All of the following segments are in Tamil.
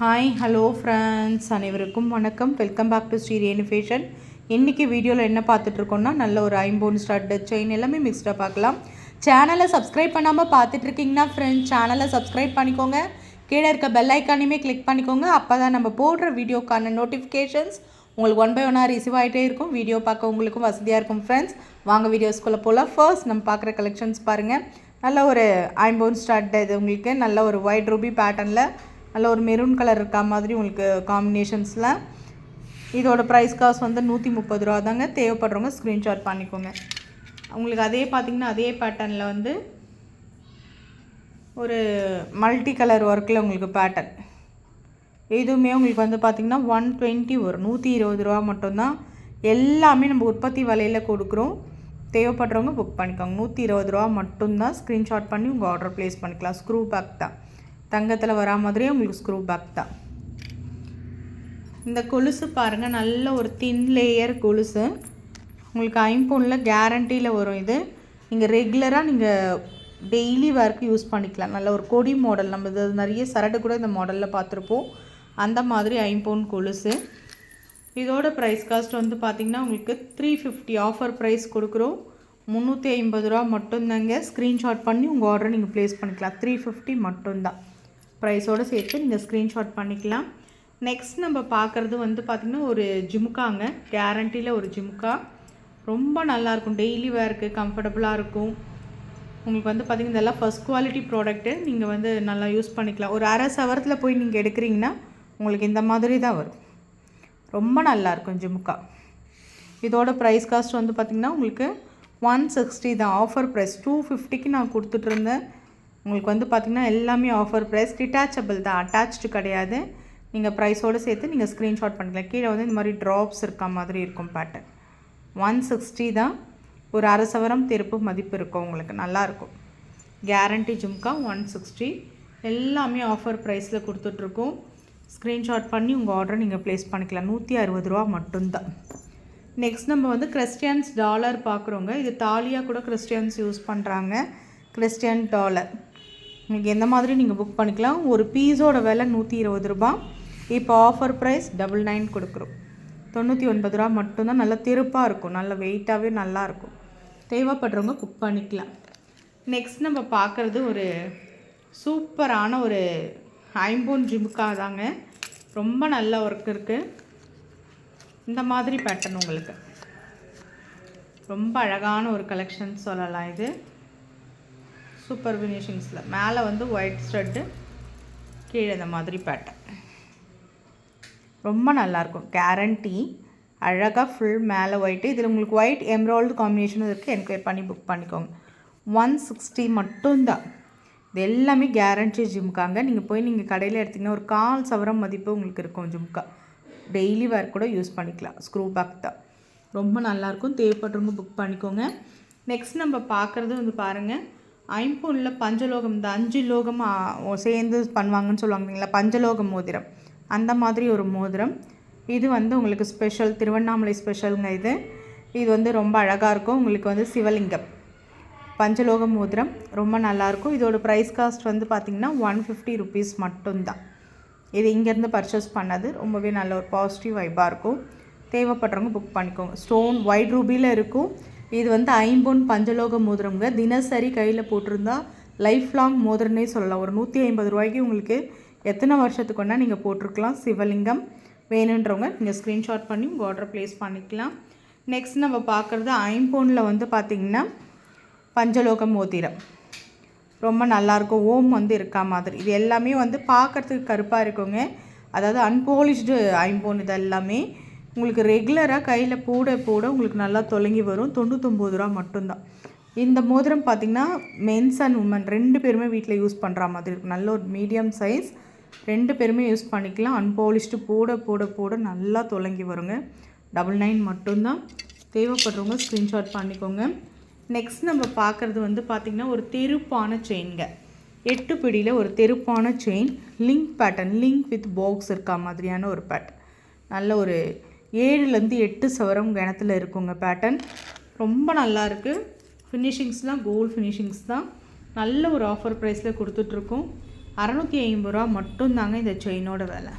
ஹாய் ஹலோ ஃப்ரெண்ட்ஸ், அனைவருக்கும் வணக்கம். Welcome back to Sri Renu fashion. இன்றைக்கி வீடியோவில் என்ன பார்த்துட்ருக்கோன்னா, நல்ல ஒரு ஐம்போன் ஸ்டட் செயின் எல்லாமே மிக்ஸ்டாக பார்க்கலாம். சேனலை சப்ஸ்கிரைப் பண்ணாமல் பார்த்துட்ருக்கீங்கன்னா ஃப்ரெண்ட்ஸ், சேனலை சப்ஸ்கிரைப் பண்ணிக்கோங்க. கீழே இருக்க பெல் ஐக்கானையுமே கிளிக் பண்ணிக்கோங்க. அப்போ தான் நம்ம போடுற வீடியோக்கான நோட்டிஃபிகேஷன்ஸ் உங்களுக்கு 1 by 1 ரிசீவ் ஆகிட்டே இருக்கும். வீடியோ பார்க்க உங்களுக்கும் வசதியாக இருக்கும் ஃப்ரெண்ட்ஸ். வாங்க வீடியோஸ்குள்ளே போகலாம். ஃபர்ஸ்ட் நம்ம பார்க்குற கலெக்ஷன்ஸ் பாருங்கள். நல்ல ஒரு ஐம்போன் ஸ்டட், இது உங்களுக்கு நல்ல ஒரு ஒயிட் ரூபி பேட்டர்னில் நல்ல ஒரு மெரூன் கலர் இருக்கா மாதிரி உங்களுக்கு காம்பினேஷன்ஸில். இதோட ப்ரைஸ் காஸ்ட் வந்து 130 ரூபா தாங்க. தேவைப்படுறவங்க ஸ்க்ரீன்ஷாட் பண்ணிக்கோங்க. உங்களுக்கு அதே பார்த்திங்கன்னா அதே பேட்டர்னில் வந்து ஒரு மல்டி கலர் ஒர்க்கில் உங்களுக்கு பேட்டர்ன், இதுவுமே உங்களுக்கு வந்து பார்த்திங்கன்னா 120 வரும். 120 ரூபா மட்டும்தான். எல்லாமே நம்ம உற்பத்தி விலையில் கொடுக்குறோம். தேவைப்படுறவங்க புக் பண்ணிக்கோங்க. 120 ரூபா மட்டும்தான். ஸ்க்ரீன்ஷாட் பண்ணி உங்கள் ஆர்டர் ப்ளேஸ் பண்ணிக்கலாம். ஸ்க்ரூ பேக் தான், தங்கத்தில் வரா மாதிரியே உங்களுக்கு ஸ்க்ரூ பேக் தான். இந்த கொலுசு பாருங்கள், நல்ல ஒரு தின் லேயர் கொலுசு உங்களுக்கு ஐம்பொனில் கேரண்டியில் வரும். இது நீங்கள் ரெகுலராக நீங்கள் டெய்லி வேர்க்கு யூஸ் பண்ணிக்கலாம். நல்ல ஒரு கொடி மாடல், நம்ம இது நிறைய சரடு கூட இந்த மாடலில் பார்த்துருப்போம். அந்த மாதிரி ஐம்பொன் கொலுசு. இதோட ப்ரைஸ் காஸ்ட் வந்து பார்த்திங்கன்னா உங்களுக்கு 350 ஆஃபர் ப்ரைஸ் கொடுக்குறோம். 350 ரூபா மட்டும்தாங்க. ஸ்க்ரீன்ஷாட் பண்ணி உங்கள் ஆர்டரை நீங்கள் ப்ளேஸ் பண்ணிக்கலாம். 350 மட்டும்தான் ப்ரைஸோடு சேர்த்து நீங்கள் ஸ்க்ரீன்ஷாட் பண்ணிக்கலாம். நெக்ஸ்ட் நம்ம பார்க்குறது வந்து பார்த்திங்கன்னா ஒரு ஜிமுக்காங்க. கேரண்டியில் ஒரு ஜிமுக்கா, ரொம்ப நல்லாயிருக்கும். டெய்லி வேருக்கு கம்ஃபர்டபுளாக இருக்கும். உங்களுக்கு வந்து பார்த்திங்கன்னா இதெல்லாம் ஃபஸ்ட் குவாலிட்டி ப்ராடக்ட்டு. நீங்கள் வந்து நல்லா யூஸ் பண்ணிக்கலாம். ஒரு அரை சவரத்தில் போய் நீங்கள் எடுக்கிறீங்கன்னா உங்களுக்கு இந்த மாதிரி தான் வரும். ரொம்ப நல்லாயிருக்கும் ஜிமுக்கா. இதோட ப்ரைஸ் காஸ்ட் வந்து பார்த்திங்கன்னா உங்களுக்கு 160 தான். ஆஃபர் ப்ரைஸ் 250க்கு நான் கொடுத்துட்ருந்தேன். உங்களுக்கு வந்து பார்த்திங்கன்னா எல்லாமே ஆஃபர் ப்ரைஸ். டிட்டாச்சபிள் தான், அட்டாச்டு கிடையாது. நீங்கள் ப்ரைஸோடு சேர்த்து நீங்கள் ஸ்க்ரீன்ஷாட் பண்ணிக்கலாம். கீழே வந்து இந்த மாதிரி ட்ராப்ஸ் இருக்க மாதிரி இருக்கும் பேட்டர்ன். 160 தான். ஒரு அரை சவரம் திருப்பு மதிப்பு இருக்கும். உங்களுக்கு நல்லாயிருக்கும். கேரண்டி ஜும்கா 160. எல்லாமே ஆஃபர் ப்ரைஸில் கொடுத்துட்ருக்கோம். ஸ்க்ரீன்ஷாட் பண்ணி உங்கள் ஆர்டரை நீங்கள் ப்ளேஸ் பண்ணிக்கலாம். 160 ரூபா மட்டும்தான். நெக்ஸ்ட் நம்ம வந்து கிறிஸ்டியன்ஸ் டாலர் பார்க்குறோங்க. இது தாலியாக கூட கிறிஸ்டியன்ஸ் யூஸ் பண்ணுறாங்க. கிறிஸ்டியன் டாலர் உங்களுக்கு எந்த மாதிரி நீங்கள் புக் பண்ணிக்கலாம். ஒரு பீஸோட விலை 120 ரூபா. இப்போ ஆஃபர் ப்ரைஸ் 99 கொடுக்குறோம். 99 ரூபா மட்டும்தான். நல்லா திருப்பாக இருக்கும், நல்ல வெயிட்டாகவே நல்லாயிருக்கும். தேவைப்படுறவங்க புக் பண்ணிக்கலாம். நெக்ஸ்ட் நம்ம பார்க்குறது ஒரு சூப்பரான ஒரு ஐம்போன் ஜிமுக்கா தாங்க. ரொம்ப நல்ல ஒர்க் இருக்குது. இந்த மாதிரி பேட்டர்ன் உங்களுக்கு ரொம்ப அழகான ஒரு கலெக்ஷன் சொல்லலாம். இது சூப்பர் ஃபினிஷிங்ஸில் மேலே வந்து ஒயிட் ஸ்டட்டு, கீழே இந்த மாதிரி பேட்டர்ன் ரொம்ப நல்லாயிருக்கும். கேரண்டி, அழகாக ஃபுல் மேலே ஒயிட்டு. இதில் உங்களுக்கு ஒயிட் எம்ராய்டு காம்பினேஷனும் இருக்குது. என்கொயர் பண்ணி புக் பண்ணிக்கோங்க. 160 மட்டும்தான். இது எல்லாமே கேரண்டி ஜிம்காங்க. நீங்கள் போய் நீங்கள் கடையில் எடுத்திங்கன்னா ஒரு 1/4 சவரம் மதிப்பு உங்களுக்கு இருக்கும். ஜிம்கா டெய்லி வேர் கூட யூஸ் பண்ணிக்கலாம். ஸ்க்ரூ பேக் தான், ரொம்ப நல்லாயிருக்கும். தேவைப்படுறவங்க புக் பண்ணிக்கோங்க. நெக்ஸ்ட் நம்ம பார்க்குறது வந்து பாருங்கள், ஐம்பொனில் பஞ்சலோகம், இந்த 5 லோகம் சேர்ந்து பண்ணுவாங்கன்னு சொல்லுவாங்க இல்லைங்களா, பஞ்சலோகம் மோதிரம். அந்த மாதிரி ஒரு மோதிரம். இது வந்து உங்களுக்கு ஸ்பெஷல், திருவண்ணாமலை ஸ்பெஷலுங்க. இது வந்து ரொம்ப அழகாக இருக்கும். உங்களுக்கு வந்து சிவலிங்கம் பஞ்சலோகம் மோதிரம் ரொம்ப நல்லாயிருக்கும். இதோட ப்ரைஸ் காஸ்ட் வந்து பார்த்திங்கன்னா 150 ருபீஸ் மட்டும்தான். இது இங்கேருந்து பர்ச்சேஸ் பண்ணது. ரொம்பவே நல்ல ஒரு பாசிட்டிவ் வைப்பாக இருக்கும். தேவைப்படுறவங்க புக் பண்ணிக்கோங்க. ஸ்டோன் ஒயிட் ரூபியில் இருக்கும். இது வந்து ஐம்பொன் பஞ்சலோக மோதிரம்ங்க. தினசரி கையில் போட்டிருந்தா லைஃப் லாங் மோதிரனே சொல்லலாம். ஒரு 150 ரூபாய்க்கு உங்களுக்கு எத்தனை வருஷத்துக்கு ஒன்றா நீங்கள் போட்டிருக்கலாம். சிவலிங்கம் வேணுன்றவங்க நீங்கள் ஸ்க்ரீன்ஷாட் பண்ணி உங்கள் ஆர்டர் ப்ளேஸ் பண்ணிக்கலாம். நெக்ஸ்ட் நம்ம பார்க்குறது ஐம்பொனில் வந்து பார்த்திங்கன்னா பஞ்சலோக மோதிரம் ரொம்ப நல்லாயிருக்கும். ஓம் வந்து இருக்கா மாதிரி. இது எல்லாமே வந்து பார்க்குறதுக்கு கருப்பாக இருக்குங்க. அதாவது அன்பாலிஷ்டு ஐம்பொன். இது எல்லாமே உங்களுக்கு ரெகுலராக கையில் போட போட உங்களுக்கு நல்லா தொலைங்கி வரும். 99 ரூபா மட்டும்தான். இந்த மோதிரம் பார்த்திங்கன்னா மென்ஸ் அண்ட் உமன் 2 பேருமே வீட்டில் யூஸ் பண்ணுற மாதிரி இருக்கும். நல்ல ஒரு மீடியம் சைஸ், 2 பேருமே யூஸ் பண்ணிக்கலாம். அன்பாலிஷ்டு போட போட போட நல்லா தொலைங்கி வருங்க. 99 மட்டும்தான். தேவைப்படுறவங்க ஸ்க்ரீன்ஷாட் பண்ணிக்கோங்க. நெக்ஸ்ட் நம்ம பார்க்குறது வந்து பார்த்திங்கன்னா ஒரு தெருப்பான செயின்ங்க. 8 பிடியில் ஒரு தெருப்பான chain, link pattern, link with box இருக்கா மாதிரியான ஒரு பேட்டர்ன். நல்ல ஒரு 7லேருந்து 8 சவரம் கிணத்துல இருக்குங்க பேட்டர்ன். ரொம்ப நல்லா இருக்குது. ஃபினிஷிங்ஸ்லாம் கோல்டு ஃபினிஷிங்ஸ் தான். நல்ல ஒரு ஆஃபர் ப்ரைஸில் கொடுத்துட்ருக்கோம். 650 மட்டும்தாங்க இந்த செயினோட விலை.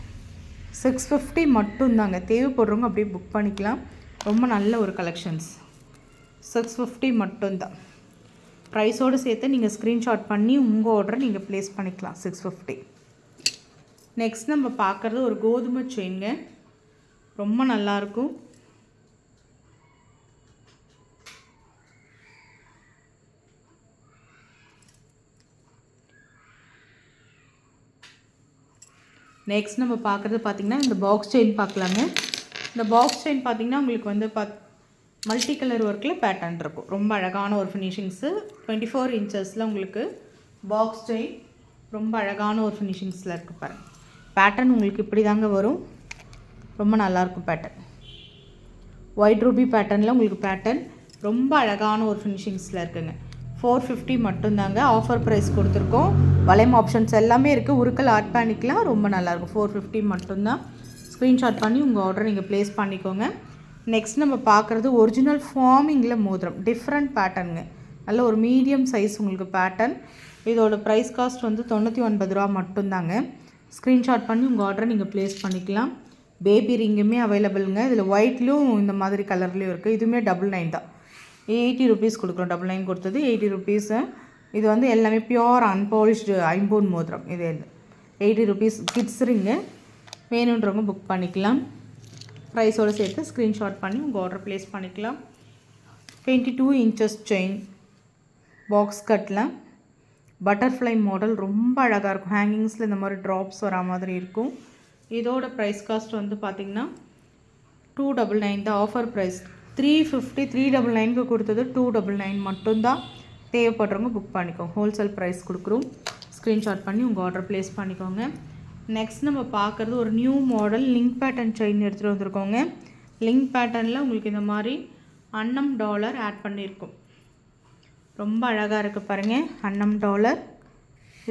650 மட்டும்தாங்க. தேவைப்படுறவங்க அப்படியே புக் பண்ணிக்கலாம். ரொம்ப நல்ல ஒரு கலெக்ஷன்ஸ். 650 மட்டும்தான். ப்ரைஸோடு சேர்த்து நீங்கள் ஸ்க்ரீன்ஷாட் பண்ணி உங்கள் ஆர்டரை நீங்கள் ப்ளேஸ் பண்ணிக்கலாம். 650. நெக்ஸ்ட் நம்ம பார்க்குறது ஒரு கோதுமை செயின்ங்க. ரொம்ப நல்லாயிருக்கும். நெக்ஸ்ட் நம்ம பார்க்குறது பார்த்திங்கன்னா இந்த பாக்ஸ் செயின் பார்க்கலாங்க. இந்த பாக்ஸ் செயின் பார்த்திங்கன்னா உங்களுக்கு வந்து மல்டி கலர் ஒர்க்கில் பேட்டர்ன் இருக்கும். ரொம்ப அழகான ஒரு ஃபினிஷிங்ஸு. 24 இன்ச்சஸில் உங்களுக்கு பாக்ஸ் செயின் ரொம்ப அழகான ஒரு ஃபினிஷிங்ஸில் இருக்குது பாருங்கள். பேட்டர்ன் உங்களுக்கு இப்படி தாங்க வரும். ரொம்ப நல்லாயிருக்கும் பேட்டர்ன். ஒயிட் ரூபி பேட்டர்னில் உங்களுக்கு பேட்டர்ன் ரொம்ப அழகான ஒரு ஃபினிஷிங்ஸில் இருக்குங்க. 450 மட்டும்தாங்க. ஆஃபர் ப்ரைஸ் கொடுத்துருக்கோம். வளையம் ஆப்ஷன்ஸ் எல்லாமே இருக்குது. உருக்கள் ஆட் பண்ணிக்கலாம். ரொம்ப நல்லாயிருக்கும். 450 மட்டும்தான். ஸ்க்ரீன்ஷாட் பண்ணி உங்கள் ஆர்டர் நீங்கள் ப்ளேஸ் பண்ணிக்கோங்க. நெக்ஸ்ட் நம்ம பார்க்குறது ஒரிஜினல் ஃபார்மிங்கில் மோதிரம். டிஃப்ரெண்ட் பேட்டர்னுங்க. நல்ல ஒரு மீடியம் சைஸ் உங்களுக்கு பேட்டர்ன். இதோட ப்ரைஸ் காஸ்ட் வந்து 99 ரூபா மட்டும்தாங்க. ஸ்க்ரீன்ஷாட் பண்ணி உங்கள் ஆர்டரை நீங்கள் ப்ளேஸ் பண்ணிக்கலாம். பேபி ரிங்குமே அவைலபிளுங்க. இதில் ஒயிட்லேயும் இந்த மாதிரி கலர்லேயும் இருக்குது. இதுவுமே 99 தான். 80 ருபீஸ் கொடுக்குறோம். 99 கொடுத்தது 80 ருபீஸு. இது வந்து எல்லாமே பியோர் அன்பாலிஷ்டு ஐம்பொன் மோதிரம். இது 80 ருபீஸ். கிட்ஸ் ரிங்கு வேணுன்றவங்க புக் பண்ணிக்கலாம். ப்ரைஸோடு சேர்த்து ஸ்க்ரீன்ஷாட் பண்ணி உங்கள் ஆர்டர் ப்ளேஸ் பண்ணிக்கலாம். 22 இன்ச்சஸ் செயின் பாக்ஸ் கட்டில் பட்டர்ஃப்ளை மாடல் ரொம்ப அழகாக இருக்கும். ஹேங்கிங்ஸில் இந்த மாதிரி ட்ராப்ஸ் வரா மாதிரி இருக்கும். இதோட ப்ரைஸ் காஸ்ட் வந்து பார்த்திங்கன்னா 299 தான். Offer price 350. 399க்கு கொடுத்தது 299 மட்டும்தான். தேவைப்படுறவங்க புக் பண்ணிக்கோங்க. ஹோல்சேல் ப்ரைஸ் கொடுக்குறோம். ஸ்க்ரீன்ஷாட் பண்ணி உங்கள் ஆர்டர் ப்ளேஸ் பண்ணிக்கோங்க. நெக்ஸ்ட் நம்ம பார்க்குறது ஒரு new model link pattern chain எடுத்துகிட்டு வந்திருக்கோங்க. லிங்க் பேட்டர்னில் உங்களுக்கு இந்த மாதிரி அன்னம் டாலர் ஆட் பண்ணியிருக்கோம். ரொம்ப அழகாக இருக்குது பாருங்கள். அன்னம் டாலர்.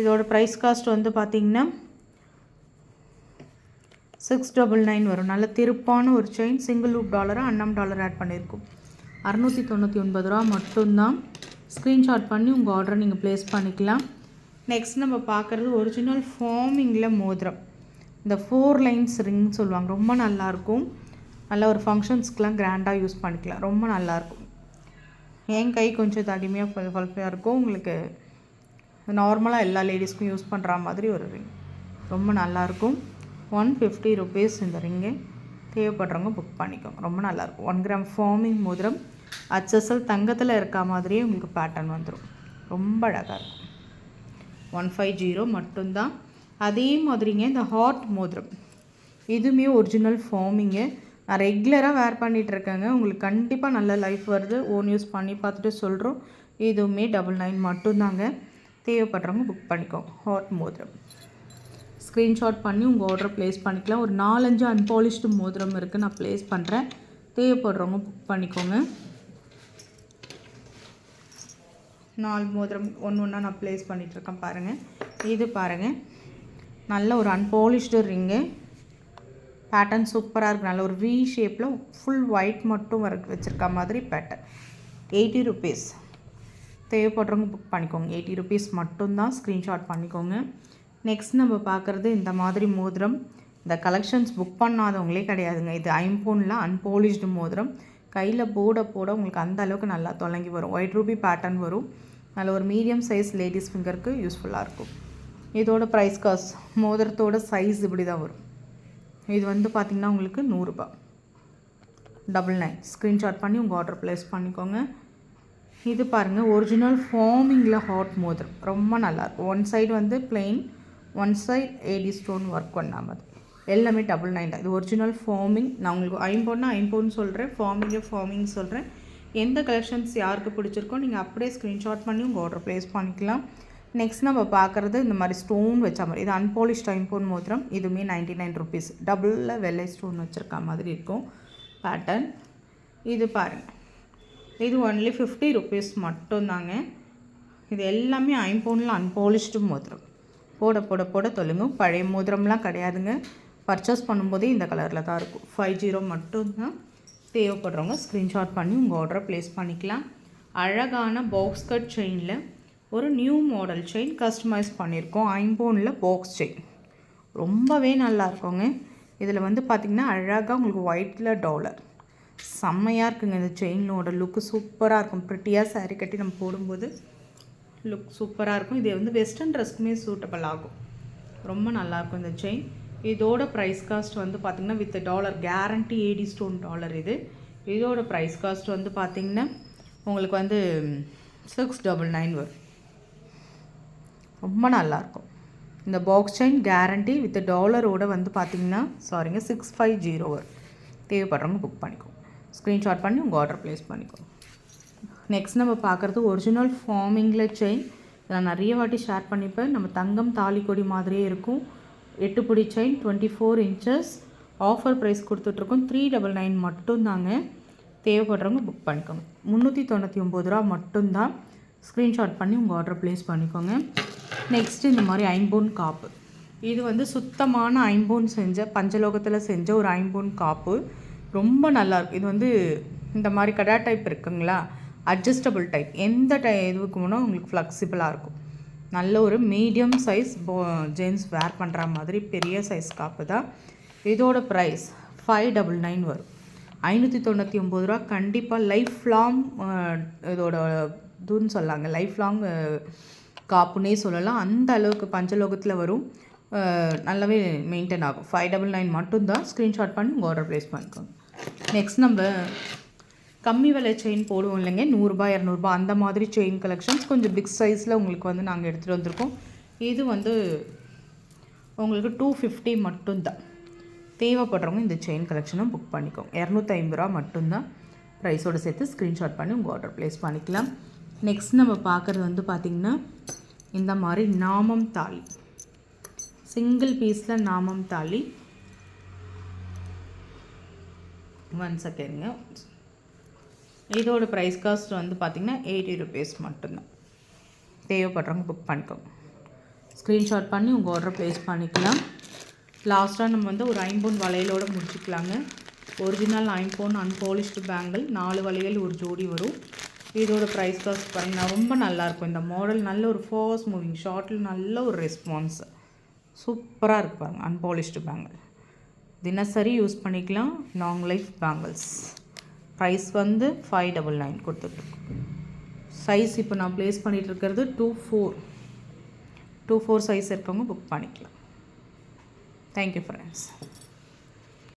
இதோட ப்ரைஸ் காஸ்ட் வந்து பார்த்திங்கன்னா 699 வரும். நல்ல திருப்பான ஒரு செயின். சிங்கிள் லூப் டாலராக அன்னம் டாலர் ஆட் பண்ணியிருக்கோம். 699 ரூபா மட்டும்தான். ஸ்க்ரீன்ஷாட் பண்ணி உங்கள் ஆர்டரை நீங்கள் ப்ளேஸ் பண்ணிக்கலாம். நெக்ஸ்ட் நம்ம பார்க்குறது ஒரிஜினல் ஃபார்மிங்கில் மோதிரம். இந்த 4 லைன்ஸ் ரிங் சொல்லுவாங்க. ரொம்ப நல்லாயிருக்கும். நல்ல ஒரு ஃபங்க்ஷன்ஸ்க்கெலாம் கிராண்டாக யூஸ் பண்ணிக்கலாம். ரொம்ப நல்லாயிருக்கும். என் கை கொஞ்சம் தடிமையாக ஃபல்ஃபியாக இருக்கும். உங்களுக்கு நார்மலாக எல்லா லேடிஸ்க்கும் யூஸ் பண்ணுற மாதிரி ஒரு ரிங். ரொம்ப நல்லாயிருக்கும். 150 ருபீஸ் இந்த ரிங்கு. தேவைப்படுறவங்க புக் பண்ணிக்கோங்க. ரொம்ப நல்லாயிருக்கும். 1 கிராம் ஃபார்மிங் மோதிரம். HSL தங்கத்தில் இருக்க மாதிரியே உங்களுக்கு பேட்டர்ன் வந்துடும். ரொம்ப அழகாக இருக்கும். 150 மட்டும்தான். அதே மாதிரிங்க இந்த ஹார்ட் மோதிரம். இதுவுமே ஒரிஜினல் ஃபார்மிங்கு. நான் ரெகுலராக வேர் பண்ணிகிட்ருக்கேங்க. உங்களுக்கு கண்டிப்பாக நல்ல லைஃப் வருது. ஓன் யூஸ் பண்ணி பார்த்துட்டு சொல்கிறோம். இதுவுமே 99 மட்டும்தாங்க. தேவைப்படுறவங்க புக் பண்ணிக்கோங்க. ஹார்ட் மோதிரம். ஸ்க்ரீன்ஷாட் பண்ணி உங்கள் ஆர்டரை ப்ளேஸ் பண்ணிக்கலாம். ஒரு 4-5 அன்பாலிஷ்டு மோதிரம் இருக்குது. நான் ப்ளேஸ் பண்ணுறேன். தேவைப்படுறவங்க புக் பண்ணிக்கோங்க. 4 மோதிரம் ஒன்று நான் ப்ளேஸ் பண்ணிகிட்ருக்கேன் பாருங்கள். இது பாருங்கள். நல்ல ஒரு அன்பாலிஷ்டு ரிங்கு. பேட்டர்ன் சூப்பராக இருக்குது. நல்ல ஒரு வி ஷேப்பில் ஃபுல் ஒயிட் மட்டும் வச்சுருக்க மாதிரி பேட்டர்ன். 80 ருபீஸ். தேவைப்படுறவங்க புக் பண்ணிக்கோங்க. 80 ருபீஸ் மட்டும்தான். ஸ்க்ரீன்ஷாட் பண்ணிக்கோங்க. நெக்ஸ்ட் நம்ம பார்க்குறது இந்த மாதிரி மோதிரம். இந்த கலெக்ஷன்ஸ் புக் பண்ணாதவங்களே கிடையாதுங்க. இது ஐம்பொன்னில் அன்பாலிஷ்டு மோதிரம். கையில் போட உங்களுக்கு அந்த அளவுக்கு நல்லா தொலங்கி வரும். ஒயிட் ரூபி பேட்டர்ன் வரும். நல்ல ஒரு மீடியம் சைஸ் லேடிஸ் ஃபிங்கருக்கு யூஸ்ஃபுல்லாக இருக்கும். இதோட ப்ரைஸ் காஸ்ட் மோதிரத்தோட சைஸ் இப்படி தான் வரும். இது வந்து பார்த்திங்கன்னா உங்களுக்கு 100 ரூபா. 99. ஸ்க்ரீன்ஷாட் பண்ணி உங்கள் ஆர்டர் ப்ளேஸ் பண்ணிக்கோங்க. இது பாருங்கள். ஒரிஜினல் ஃபார்மிங்கில் ஹாட் மோதிரம். ரொம்ப நல்லாயிருக்கும். ஒன் சைடு வந்து plain, one side AD stone work பண்ணாமல் எல்லாமே 99 தான். இது ஒரிஜினல் ஃபார்மிங். நான் உங்களுக்கு ஐம்பொன்னு சொல்கிறேன். ஃபார்மிங் சொல்கிறேன். எந்த கலெக்ஷன்ஸ் யாருக்கு பிடிச்சிருக்கோ நீங்கள் அப்படியே ஸ்க்ரீன்ஷாட் பண்ணி உங்கள் ஆர்டர் ப்ளேஸ் பண்ணிக்கலாம். நெக்ஸ்ட் நம்ம பார்க்குறது இந்த மாதிரி ஸ்டோன் வச்ச மாதிரி. இது அன்பாலிஷ்ட் ஐம்பொன் மோதிரம். இதுவுமே 99 ருபீஸ். டபுளில் வெள்ளை ஸ்டோன் வச்சுருக்க மாதிரி இருக்கும் பேட்டர்ன். இது பாருங்கள். இது ஒன்லி 50 ருபீஸ் மட்டும்தாங்க. இது எல்லாமே ஐம்பொன்னில் அன்பாலிஷ்டு மோதிரம். போட தொல்லுங்க. பழைய மோதிரம்லாம் கிடையாதுங்க. பர்ச்சேஸ் பண்ணும்போதே இந்த கலரில் தான் இருக்கும். 50 மட்டும்தான். தேவைப்படுறவங்க ஸ்க்ரீன்ஷாட் பண்ணி உங்கள் ஆர்டரை ப்ளேஸ் பண்ணிக்கலாம். அழகான பாக்ஸ் கட் செயினில் ஒரு நியூ மாடல் செயின் கஸ்டமைஸ் பண்ணியிருக்கோம். ஐம்பொனில் பாக்ஸ் செயின் ரொம்பவே நல்லா இருக்குங்க. இதில் வந்து பார்த்திங்கன்னா அழகாக உங்களுக்கு ஒயிட்டில் டாலர் செம்மையாக இருக்குங்க. இந்த செயினோட லுக்கு சூப்பராக இருக்கும். ப்ரிட்டியாக சாரீ கட்டி நம்ம போடும்போது லுக் சூப்பராக இருக்கும். இது வந்து வெஸ்டர்ன் ட்ரெஸ்க்குமே சூட்டபிள் ஆகும். ரொம்ப நல்லாயிருக்கும் இந்த செயின். இதோட ப்ரைஸ் காஸ்ட் வந்து பார்த்திங்கன்னா with dollar guarantee 80 stone dollar இதோட ப்ரைஸ் காஸ்ட் வந்து பார்த்திங்கன்னா உங்களுக்கு வந்து 699 வரும். ரொம்ப நல்லாயிருக்கும். இந்த பாக்ஸ் செயின் கேரண்டி வித் டாலரோட வந்து பார்த்திங்கன்னா 650 வரும். தேவைப்படுறவங்க புக் பண்ணிக்கோ. ஸ்க்ரீன்ஷாட் பண்ணி உங்கள் ஆர்டர் ப்ளேஸ் பண்ணிக்கோ. நெக்ஸ்ட் நம்ம பார்க்குறது ஒரிஜினல் ஃபார்மிங்கில் செயின். நான் நிறைய வாட்டி ஷேர் பண்ணிப்பேன். நம்ம தங்கம் தாலிக்கொடி மாதிரியே இருக்கும். 8 பிடி செயின் 24 இன்ச்சஸ். ஆஃபர் ப்ரைஸ் கொடுத்துட்ருக்கோம் 399 மட்டும்தாங்க. தேவைப்படுறவங்க புக் பண்ணிக்கோங்க. 399 ரூபா மட்டும்தான். ஸ்க்ரீன்ஷாட் பண்ணி உங்கள் ஆர்டர் ப்ளேஸ் பண்ணிக்கோங்க. நெக்ஸ்ட்டு இந்த மாதிரி ஐம்பொன் காப்பு. இது வந்து சுத்தமான ஐம்பொன் செஞ்ச பஞ்சலோகத்தில் செஞ்ச ஒரு ஐம்பொன் காப்பு. ரொம்ப நல்லாயிருக்கும். இது வந்து இந்த மாதிரி கடா டைப் இருக்குங்களா, அட்ஜஸ்டபிள் டைப். எந்த இதுவுக்கு வேணால் உங்களுக்கு ஃப்ளெக்சிபிளாக இருக்கும். நல்ல ஒரு மீடியம் சைஸ் ஜென்ஸ் வேர் பண்ணுற மாதிரி பெரிய சைஸ் காப்பு தான். இதோட ப்ரைஸ் 599 வரும். 599 ரூபா. கண்டிப்பாக லைஃப் லாங் இதோட இதுன்னு சொல்லாங்க, லைஃப் லாங் காப்புன்னே சொல்லலாம். அந்த அளவுக்கு பஞ்சலோகத்தில் வரும். நல்லாவே மெயின்டைன் ஆகும். 599 மட்டும்தான். ஸ்க்ரீன்ஷாட் பண்ணி உங்கள் ஆர்டர் ப்ளேஸ் பண்ணிக்கோங்க. நெக்ஸ்ட் நம்ம கம்மி விலை செயின் போடுவோம் இல்லைங்க, 100 ரூபாய் 200 ரூபாய் அந்த மாதிரி செயின் கலெக்ஷன்ஸ் கொஞ்சம் பிக் சைஸில் உங்களுக்கு வந்து நாங்கள் எடுத்துகிட்டு வந்திருக்கோம். இது வந்து உங்களுக்கு 250 மட்டும்தான். தேவைப்படுறவங்க இந்த செயின் கலெக்ஷனும் புக் பண்ணிக்கோங்க. 250 ரூபா மட்டும்தான் ப்ரைஸோடு சேர்த்து. ஸ்க்ரீன்ஷாட் பண்ணி உங்கள் ஆர்டர் ப்ளேஸ் பண்ணிக்கலாம். நெக்ஸ்ட் நம்ம பார்க்குறது வந்து பார்த்திங்கன்னா இந்த மாதிரி நாமம் தாலி, சிங்கிள் பீஸில் நாமம் தாலி. ஒன் செகண்ட்ங்க. இதோட ப்ரைஸ் காஸ்ட் வந்து பார்த்திங்கன்னா 80 ருபீஸ் மட்டும்தான். தேவைப்படுறவங்க புக் பண்ணிக்கோங்க. ஸ்க்ரீன்ஷாட் பண்ணி உங்கள் ஆர்டர் ப்ளேஸ் பண்ணிக்கலாம். லாஸ்ட்டாக நம்ம வந்து ஒரு ஐம்பொன் வளையலோடு முடிச்சுக்கலாங்க. ஒரிஜினல் ஐம்பொன் அன்பாலிஷ்டு பேங்கிள் 4 வளையல் ஒரு ஜோடி வரும். இதோட ப்ரைஸ் காஸ்ட் பார்த்திங்கன்னா ரொம்ப நல்லாயிருக்கும். இந்த மாடல் நல்ல ஒரு ஃபாஸ்ட் மூவிங் ஷார்ட்டில் நல்ல ஒரு ரெஸ்பான்ஸ் சூப்பராக இருப்பாங்க. அன்பாலிஷ்டு பேங்கிள் தினசரி யூஸ் பண்ணிக்கலாம். Long life bangles. ப்ரைஸ் வந்து 599 கொடுத்துட்ருக்கோம். சைஸ் இப்போ நான் ப்ளேஸ் பண்ணிகிட்டு இருக்கிறது 24 சைஸ் இருக்கவங்க புக் பண்ணிக்கலாம். Thank you friends.